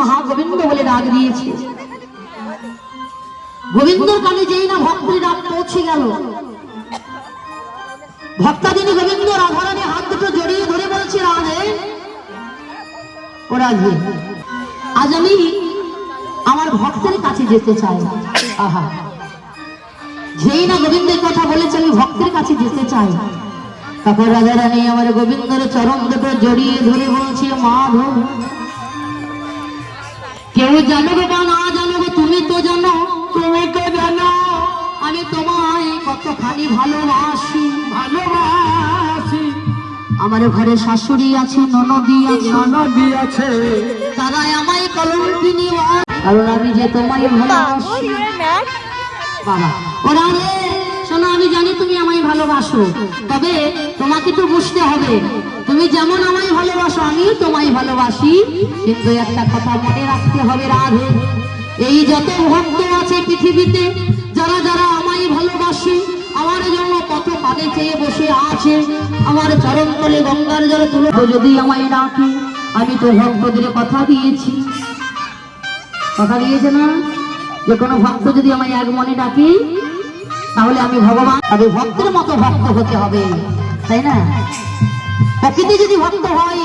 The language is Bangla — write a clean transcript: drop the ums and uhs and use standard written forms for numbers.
মহা গোবিন্দ বলে ডাক দিয়েছে। গোবিন্দর কানে যেই না ভক্তের ডাক পৌঁছে গেল, ভক্তাদিনী গোবিন্দ রাধারানী হাত দুটো জড়িয়ে ধরে বলছে, রাধে ও রাধে, আজ আমি আমার ভক্তের কাছে যেতে চাই। আহা, যেই না গোবিন্দের কথা বলেছে আমি ভক্তের কাছে যেতে চাই, তারপর রাধারানী আমার গোবিন্দের চরণ দুটো জড়িয়ে ধরে বলছে, মাধব কেউ জানো বা না জানো, তুমি তো জানো, তুমি তো জানো আমি তোমায় কতখানি ভালোবাসি, ভালোবাসি। আমার ঘরে শাশুড়ি আছে, ননদি আছে, তারা আমায় কলঙ্কিনী, কারণ আমি যে তোমায় ভালোবাসি। বাবা ওরা রে শোনো, আমি জানি তুমি আমায় ভালোবাসো, তবে তোমাকে তো বুঝতে হবে, তুমি যেমন আমায় ভালোবাসো আমিও তোমায় ভালোবাসি, কিন্তু একটা কথা মনে রাখতে হবে রাধে, এই যত ভক্ত আছে পৃথিবীতে, যারা যারা আমায় ভালোবাসে, আমার জন্য কত কানে চেয়ে বসে আছে, আমার চরণ তলে গঙ্গার জলে তুলে যদি আমায় ডাকে, আমি তো ভক্তদের কথা দিয়েছি, কথা দিয়েছে না, যে কোনো ভক্ত যদি আমায় এক মনে ডাকে তাহলে আমি ভগবান, তবে ভক্তের মতো ভক্ত হতে হবে, তাই না? প্রকৃতি যদি ভক্ত হয়